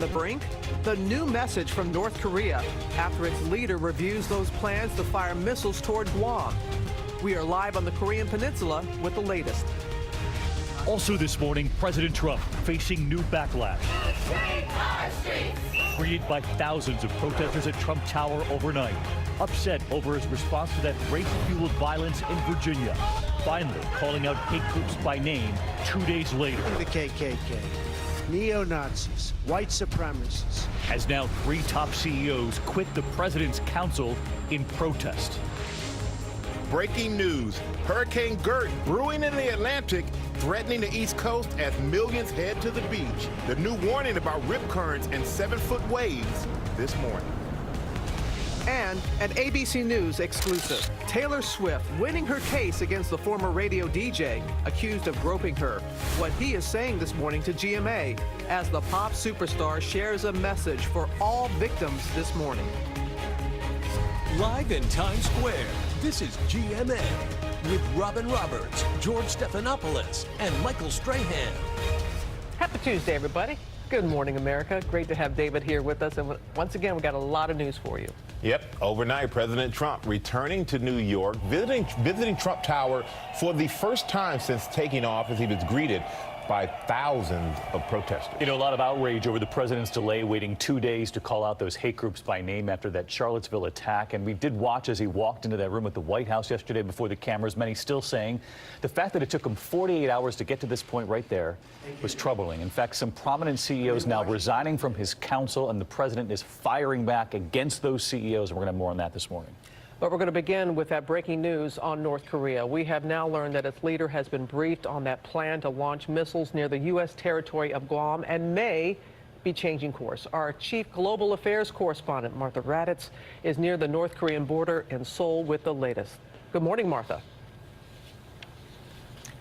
the brink? The new message from North Korea after its leader reviews those plans to fire missiles toward Guam. We are live on the Korean Peninsula with the latest. Also this morning, President Trump facing new backlash created by thousands of protesters at Trump Tower overnight, upset over his response to that race-fueled violence in Virginia, finally calling out hate groups by name 2 days later. The KKK, neo-Nazis, white supremacists. As now 3 top CEOs quit the president's council in protest. Breaking news, Hurricane Gert brewing in the Atlantic, threatening the East Coast as millions head to the beach. The new warning about rip currents and 7-foot waves this morning. And an ABC News exclusive. Taylor Swift winning her case against the former radio DJ accused of groping her. What he is saying this morning to GMA as the pop superstar shares a message for all victims this morning. Live in Times Square, this is GMA with Robin Roberts, George Stephanopoulos, and Michael Strahan. Happy Tuesday, everybody. Good morning, America. Great to have David here with us. And once again, we got a lot of news for you. Yep, overnight, President Trump returning to New York, visiting Trump Tower for the first time since taking office. He was greeted by thousands of protesters. You know, a lot of outrage over the president's delay, waiting 2 days to call out those hate groups by name after that Charlottesville attack. And we did watch as he walked into that room at the White House yesterday before the cameras, many still saying the fact that it took him 48 hours to get to this point right there was troubling. In fact, some prominent CEOs now resigning from his council, and the president is firing back against those CEOs. And we're going to have more on that this morning. But we're going to begin with that breaking news on North Korea. We have now learned that its leader has been briefed on that plan to launch missiles near the U.S. territory of Guam and may be changing course. Our chief global affairs correspondent, Martha Raddatz, is near the North Korean border in Seoul with the latest. Good morning, Martha.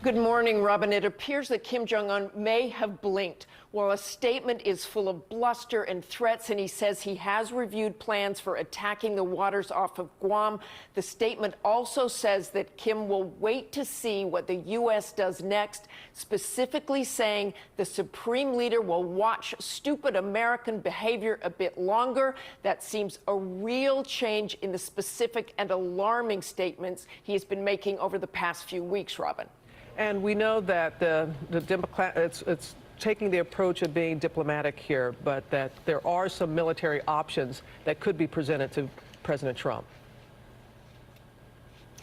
Good morning, Robin. It appears that Kim Jong-un may have blinked. While a statement is full of bluster and threats, and he says he has reviewed plans for attacking the waters off of Guam, the statement also says that Kim will wait to see what the U.S. does next, specifically saying the supreme leader will watch stupid American behavior a bit longer. That seems a real change in the specific and alarming statements he has been making over the past few weeks, Robin. And we know that the Democrat, it's taking the approach of being diplomatic here, but that there are some military options that could be presented to President Trump.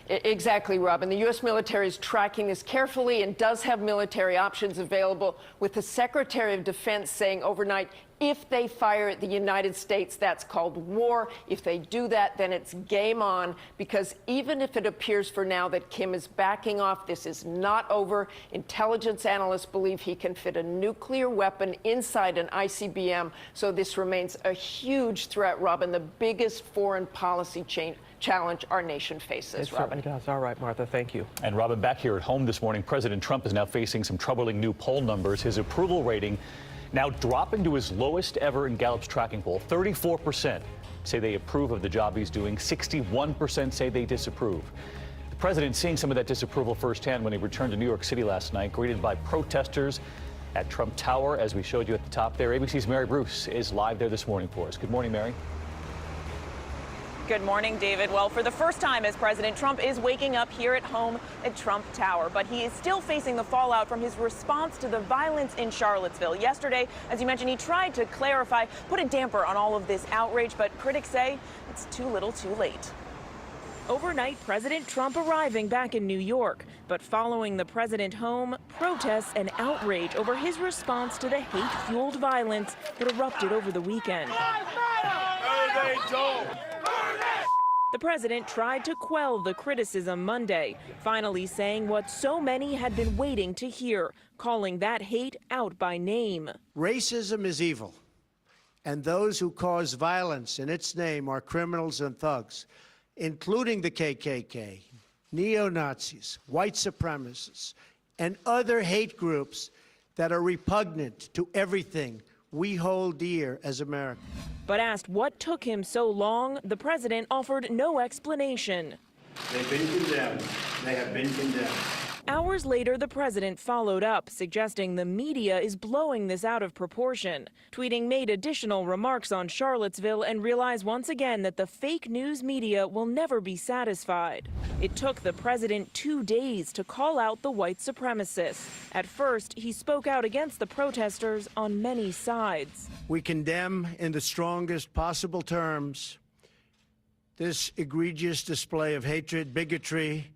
Exactly, Robin. The U.S. military is tracking this carefully and does have military options available, with the Secretary of Defense saying overnight, if they fire at the United States, that's called war. If they do that, then it's game on, because even if it appears for now that Kim is backing off, this is not over. Intelligence analysts believe he can fit a nuclear weapon inside an ICBM, so this remains a huge threat, Robin, the biggest foreign policy challenge our nation faces, Robin. It does. All right, Martha, thank you. And Robin, back here at home this morning, President Trump is now facing some troubling new poll numbers. His approval rating now dropping to his lowest ever in Gallup's tracking poll. 34% say they approve of the job he's doing. 61% say they disapprove. The president seeing some of that disapproval firsthand when he returned to New York City last night, greeted by protesters at Trump Tower, as we showed you at the top there. ABC's Mary Bruce is live there this morning for us. Good morning, Mary. Good morning, David. Well, for the first time as President Trump is waking up here at home at Trump Tower, but he is still facing the fallout from his response to the violence in Charlottesville. Yesterday, as you mentioned, he tried to clarify, put a damper on all of this outrage, but critics say it's too little too late. Overnight, President Trump arriving back in New York, but following the president home, protests and outrage over his response to the hate-fueled violence that erupted over the weekend. No, they don't. The president tried to quell the criticism Monday, finally saying what so many had been waiting to hear, calling that hate out by name. Racism is evil, and those who cause violence in its name are criminals and thugs, including the KKK, neo-Nazis, white supremacists, and other hate groups that are repugnant to everything we hold dear as Americans. But asked what took him so long, the president offered no explanation. They've been condemned. They have been condemned. Hours later, the president followed up, suggesting the media is blowing this out of proportion. Tweeting made additional remarks on Charlottesville and realized once again that the fake news media will never be satisfied. It took the president 2 days to call out the white supremacists. At first, he spoke out against the protesters on many sides. We condemn in the strongest possible terms this egregious display of hatred, bigotry,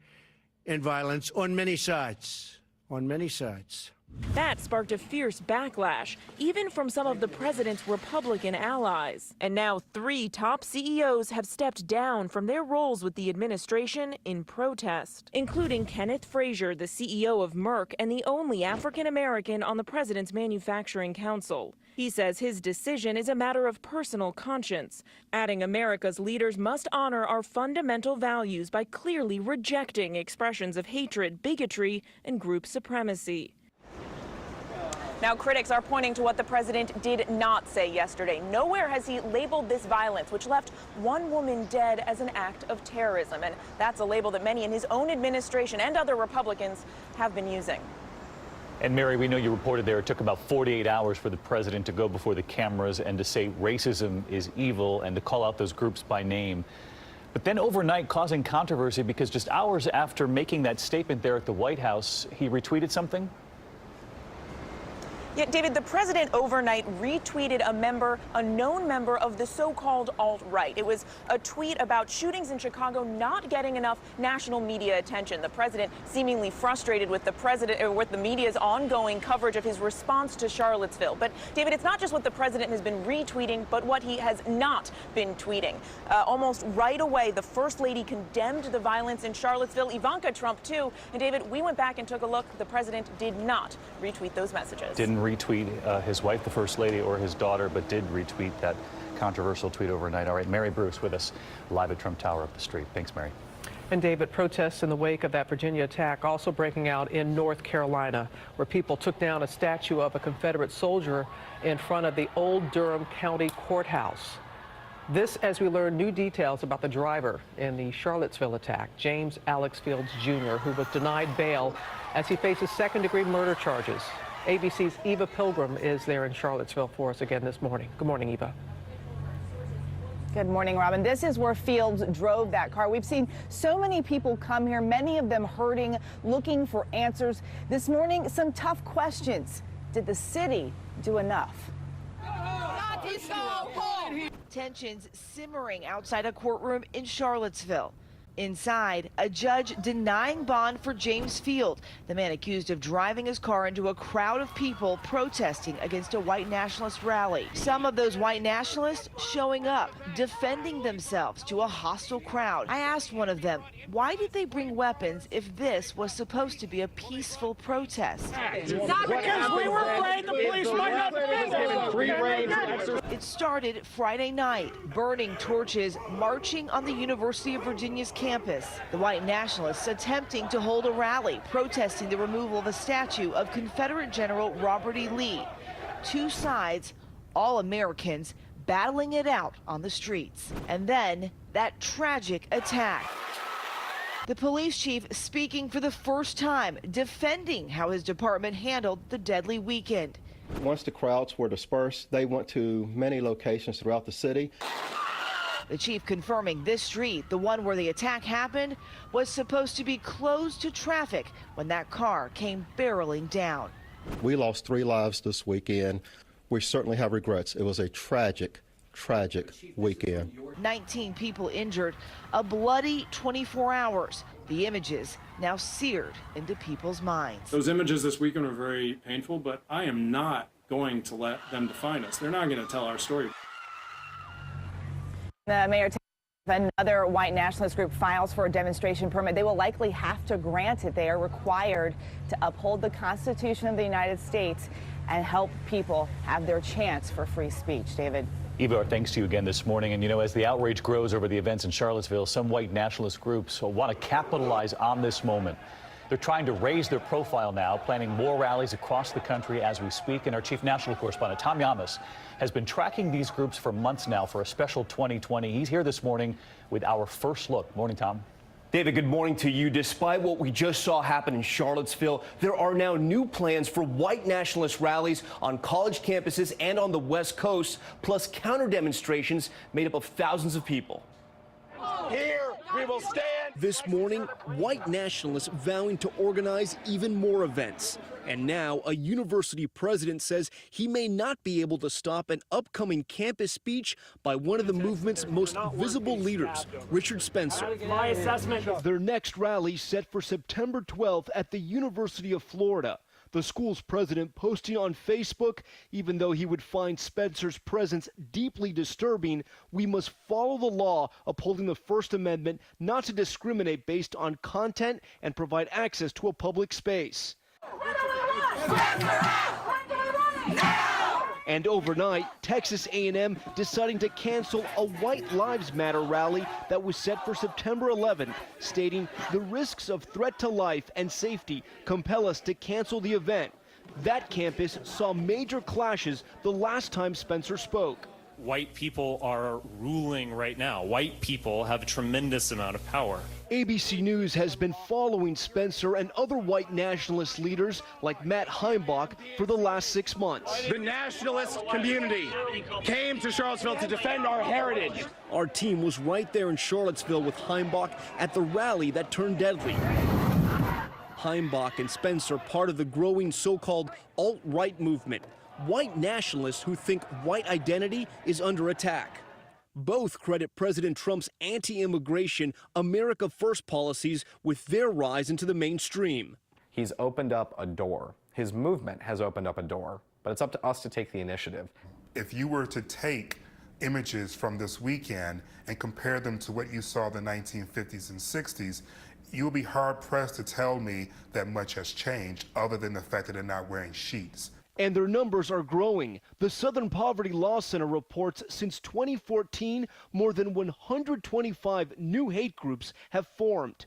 and violence on many sides. On many sides. That sparked a fierce backlash, even from some of the president's Republican allies. And now 3 top CEOs have stepped down from their roles with the administration in protest, including Kenneth Frazier, the CEO of Merck and the only African American on the president's manufacturing council. He says his decision is a matter of personal conscience, adding America's leaders must honor our fundamental values by clearly rejecting expressions of hatred, bigotry, and group supremacy. Now, critics are pointing to what the president did not say yesterday. Nowhere has he labeled this violence, which left 1 woman dead, as an act of terrorism. And that's a label that many in his own administration and other Republicans have been using. And Mary, we know you reported there it took about 48 hours for the president to go before the cameras and to say racism is evil and to call out those groups by name. But then overnight causing controversy because just hours after making that statement there at the White House, he retweeted something? Yet, David, the president overnight retweeted a known member of the so-called alt-right. It was a tweet about shootings in Chicago not getting enough national media attention. The president seemingly frustrated with the media's ongoing coverage of his response to Charlottesville. But, David, it's not just what the president has been retweeting, but what he has not been tweeting. Almost right away, the First Lady condemned the violence in Charlottesville, Ivanka Trump, too. And, David, we went back and took a look. The president did not retweet those messages. Didn't retweet his wife, the First Lady, or his daughter, but did retweet that controversial tweet overnight. All right, Mary Bruce with us live at Trump Tower up the street. Thanks, Mary. And David, protests in the wake of that Virginia attack also breaking out in North Carolina, where people took down a statue of a Confederate soldier in front of the old Durham County Courthouse. This as we learn new details about the driver in the Charlottesville attack, James Alex Fields Jr., who was denied bail as he faces second-degree murder charges. ABC's Eva Pilgrim is there in Charlottesville for us again this morning. Good morning, Eva. Good morning, Robin. This is where Fields drove that car. We've seen so many people come here, many of them hurting, looking for answers. This morning, some tough questions. Did the city do enough? Tensions simmering outside a courtroom in Charlottesville. Inside, a judge denying bond for James Field, the man accused of driving his car into a crowd of people protesting against a white nationalist rally. Some of those white nationalists showing up, defending themselves to a hostile crowd. I asked one of them, why did they bring weapons if this was supposed to be a peaceful protest? Not because we were afraid the police might not be free rein. It started Friday night, burning torches, marching on the University of Virginia's campus. The white nationalists attempting to hold a rally, protesting the removal of a statue of Confederate General Robert E. Lee. Two sides, all Americans, battling it out on the streets. And then that tragic attack. The police chief speaking for the first time, defending how his department handled the deadly weekend. Once the crowds were dispersed, they went to many locations throughout the city. The chief confirming this street, the one where the attack happened, was supposed to be closed to traffic when that car came barreling down. We lost 3 lives this weekend. We certainly have regrets. It was a tragic weekend. 19 people injured, a bloody 24 hours. The images now seared into people's minds. Those images this weekend were very painful, but I am not going to let them define us. They're not going to tell our story. The mayor, if another white nationalist group files for a demonstration permit, they will likely have to grant it. They are required to uphold the Constitution of the United States and help people have their chance for free speech. David. Eva, our thanks to you again this morning. And, you know, as the outrage grows over the events in Charlottesville, some white nationalist groups want to capitalize on this moment. They're trying to raise their profile now, planning more rallies across the country as we speak. And our chief national correspondent, Tom Yamas, has been tracking these groups for months now for a special 2020. He's here this morning with our first look. Morning, Tom. David, good morning to you. Despite what we just saw happen in Charlottesville, there are now new plans for white nationalist rallies on college campuses and on the West Coast, plus counter demonstrations made up of thousands of people. Here we will stand. This morning, white nationalists vowing to organize even more events. And now a university president says he may not be able to stop an upcoming campus speech by one of the movement's most visible leaders, Richard Spencer. My assessment. Their next rally set for September 12th at the University of Florida. The school's president posting on Facebook, even though he would find Spencer's presence deeply disturbing, we must follow the law upholding the First Amendment not to discriminate based on content and provide access to a public space. And overnight, Texas A&M deciding to cancel a White Lives Matter rally that was set for September 11th, stating the risks of threat to life and safety compel us to cancel the event. That campus saw major clashes the last time Spencer spoke. White people are ruling right now. White people have a tremendous amount of power. ABC News has been following Spencer and other white nationalist leaders like Matt Heimbach for the last 6 months. The nationalist community came to Charlottesville to defend our heritage. Our team was right there in Charlottesville with Heimbach at the rally that turned deadly. Heimbach and Spencer part of the growing so-called alt-right movement, white nationalists who think white identity is under attack. Both credit President Trump's anti-immigration, America First policies with their rise into the mainstream. He's opened up a door. His movement has opened up a door, but it's up to us to take the initiative. If you were to take images from this weekend and compare them to what you saw in the 1950s and 60s, you'll be hard-pressed to tell me that much has changed, other than the fact that they're not wearing sheets. And their numbers are growing. The Southern Poverty Law Center reports since 2014, more than 125 new hate groups have formed.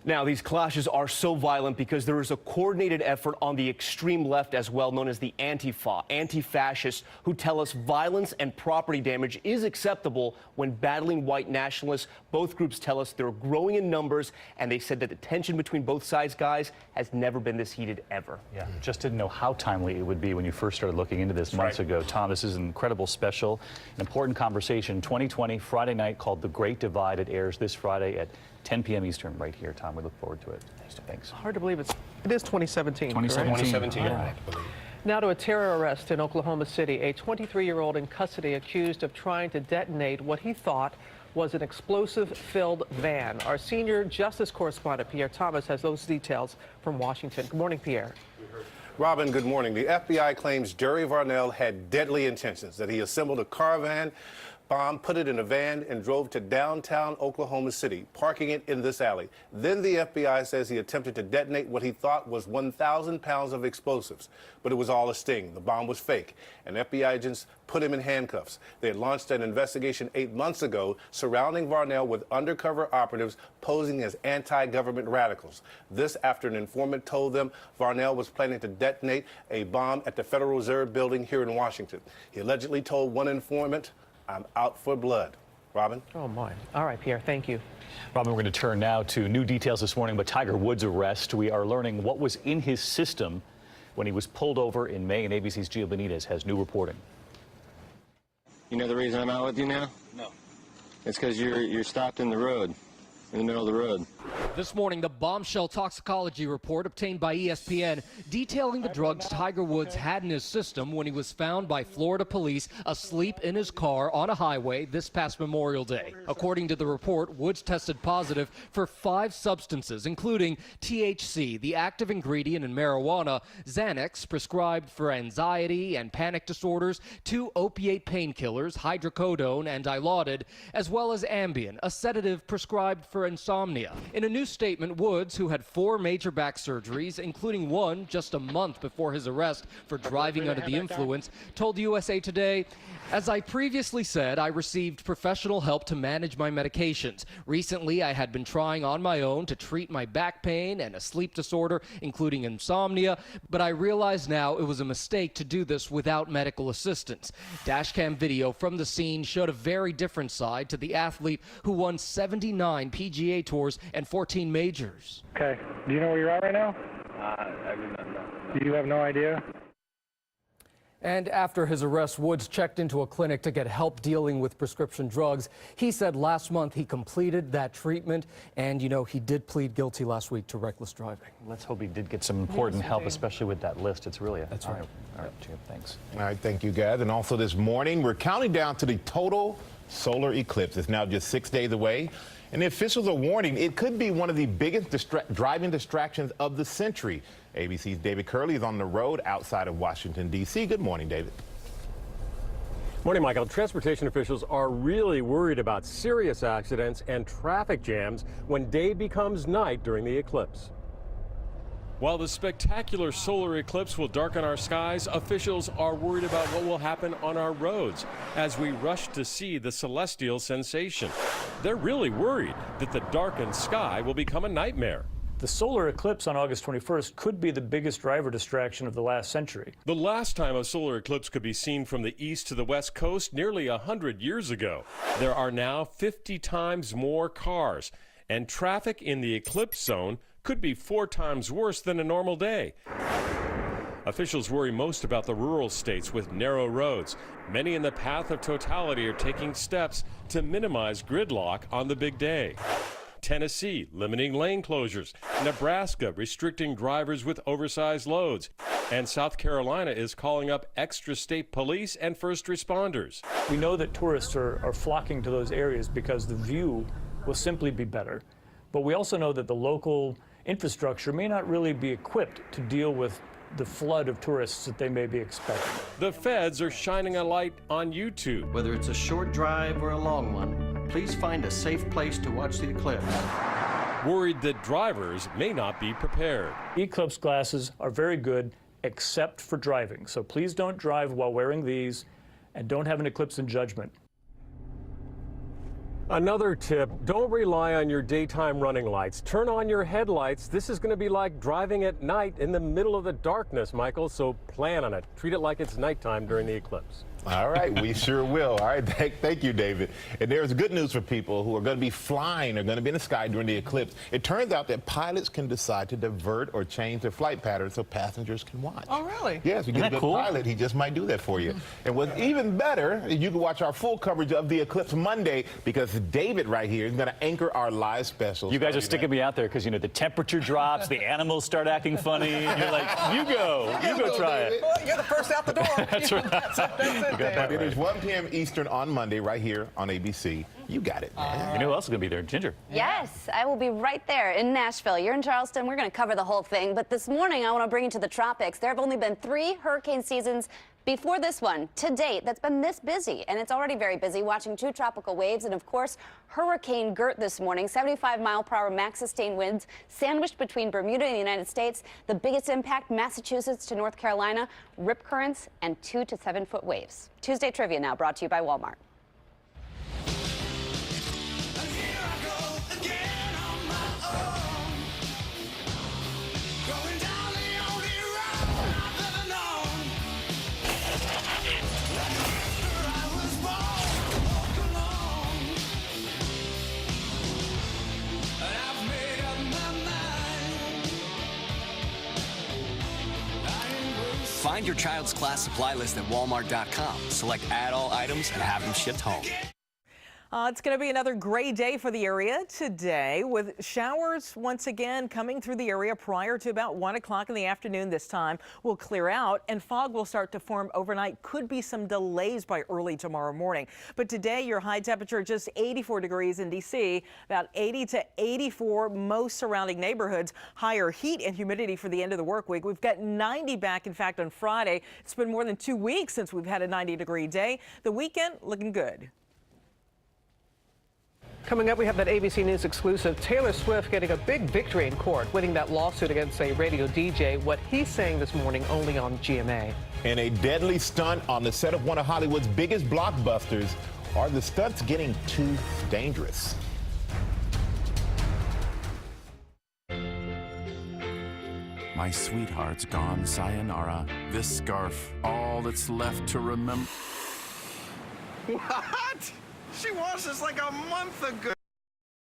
Now, these clashes are so violent because there is a coordinated effort on the extreme left as well, known as the Antifa, anti-fascists, who tell us violence and property damage is acceptable when battling white nationalists. Both groups tell us they're growing in numbers, and they said that the tension between both sides, guys, has never been this heated ever. Yeah, just didn't know how timely it would be when you first started looking into this months ago. Tom, this is an incredible special, an important conversation. 2020, Friday night, called The Great Divide. It airs this Friday at 10 p.m. Eastern right here, Tom. We look forward to it. Thanks. Hard to believe it is 2017. 2017. Yeah. Now to a terror arrest in Oklahoma City. A 23-year-old in custody accused of trying to detonate what he thought was an explosive-filled van. Our senior justice correspondent, Pierre Thomas, has those details from Washington. Good morning, Pierre. Robin, good morning. The FBI claims Jerry Varnell had deadly intentions, that he assembled a caravan bomb, put it in a van, and drove to downtown Oklahoma City, parking it in this alley. Then the FBI says he attempted to detonate what he thought was 1,000 pounds of explosives, but it was all a sting. The bomb was fake, and FBI agents put him in handcuffs. They had launched an investigation 8 months ago surrounding Varnell with undercover operatives posing as anti-government radicals. This after an informant told them Varnell was planning to detonate a bomb at the Federal Reserve building here in Washington. He allegedly told one informant, "I'm out for blood." Robin? Oh, my. All right, Pierre, thank you. Robin, we're going to turn now to new details this morning about Tiger Woods' arrest. We are learning what was in his system when he was pulled over in May, and ABC's Gio Benitez has new reporting. You know the reason I'm out with you now? No. It's because you're stopped in the road, in the middle of the road. This morning, the bombshell toxicology report obtained by ESPN detailing the drugs Tiger Woods had in his system when he was found by Florida police asleep in his car on a highway this past Memorial Day. According to the report, Woods tested positive for 5 substances, including THC, the active ingredient in marijuana, Xanax, prescribed for anxiety and panic disorders, 2 opiate painkillers, hydrocodone and Dilaudid, as well as Ambien, a sedative prescribed for insomnia. In a new statement, Woods, who had 4 major back surgeries, including one just a month before his arrest for driving under the influence, told USA Today, "As I previously said, I received professional help to manage my medications. Recently, I had been trying on my own to treat my back pain and a sleep disorder, including insomnia, but I realize now it was a mistake to do this without medical assistance." Dashcam video from the scene showed a very different side to the athlete who won 79 PGA Tours and 14 majors. Okay. Do you know where you're at right now? I do not know. You have no idea? And after his arrest, Woods checked into a clinic to get help dealing with prescription drugs. He said last month he completed that treatment, and, you know, he did plead guilty last week to reckless driving. Let's hope he did get some important help, especially with that list. It's really That's right. All right, Jim, thanks. All right, thank you, guys. And also this morning, we're counting down to the total solar eclipse. It's now just 6 days away. And the officials are warning it could be one of the biggest driving distractions of the century. ABC's David Curley is on the road outside of Washington, D.C. Good morning, David. Morning, Michael. Transportation officials are really worried about serious accidents and traffic jams when day becomes night during the eclipse. While the spectacular solar eclipse will darken our skies, officials are worried about what will happen on our roads as we rush to see the celestial sensation. They're really worried that the darkened sky will become a nightmare. The solar eclipse on August 21st could be the biggest driver distraction of the last century. The last time a solar eclipse could be seen from the east to the west coast nearly 100 years ago. There are now 50 times more cars, and traffic in the eclipse zone could be 4 times worse than a normal day. Officials worry most about the rural states with narrow roads. Many in the path of totality are taking steps to minimize gridlock on the big day. Tennessee limiting lane closures, Nebraska restricting drivers with oversized loads, and South Carolina is calling up extra state police and first responders. We know that tourists are flocking to those areas because the view will simply be better. But we also know that the local infrastructure may not really be equipped to deal with the flood of tourists that they may be expecting. The feds are shining a light on YouTube. Whether it's a short drive or a long one, please find a safe place to watch the eclipse. Worried that drivers may not be prepared. Eclipse glasses are very good except for driving. So please don't drive while wearing these and don't have an eclipse in judgment. Another tip, don't rely on your daytime running lights. Turn on your headlights. This is going to be like driving at night in the middle of the darkness, Michael, so plan on it. Treat it like it's nighttime during the eclipse. All right, we sure will. All right, thank you, David. And there's good news for people who are going to be flying or going to be in the sky during the eclipse. It turns out that pilots can decide to divert or change their flight patterns so passengers can watch. Oh, really? Yes, you get a good pilot, he just might do that for you. And what's even better, you can watch our full coverage of the eclipse Monday because David right here is going to anchor our live specials. You guys are sticking me out there because, you know, the temperature drops, the animals start acting funny, and you're like, you go try it. Well, you're the first out the door. That's right. That's it. But it is 1 p.m. Eastern on Monday right here on ABC. You got it, man. You know who else is going to be there? Ginger. Yes, I will be right there in Nashville. You're in Charleston. We're going to cover the whole thing. But this morning, I want to bring you to the tropics. There have only been 3 hurricane seasons before this one to date that's been this busy, and it's already very busy, watching 2 tropical waves and, of course, Hurricane Gert this morning. 75-mile-per-hour max sustained winds sandwiched between Bermuda and the United States. The biggest impact, Massachusetts to North Carolina, rip currents and 2 to 7-foot waves. Tuesday Trivia now brought to you by Walmart. Find your child's class supply list at walmart.com. Select add all items and have them shipped home. It's going to be another gray day for the area today, with showers once again coming through the area prior to about 1 o'clock in the afternoon. This time will clear out and fog will start to form overnight. Could be some delays by early tomorrow morning. But today your high temperature just 84 degrees in D.C., about 80 to 84 most surrounding neighborhoods. Higher heat and humidity for the end of the work week. We've got 90 back, in fact, on Friday. It's been more than 2 weeks since we've had a 90-degree day. The weekend looking good. Coming up, we have that ABC News exclusive. Taylor Swift getting a big victory in court, winning that lawsuit against a radio DJ. What he's saying this morning only on GMA. And a deadly stunt on the set of one of Hollywood's biggest blockbusters. Are the stunts getting too dangerous? My sweetheart's gone, sayonara. This scarf, all that's left to remember. What? She was this like a month ago.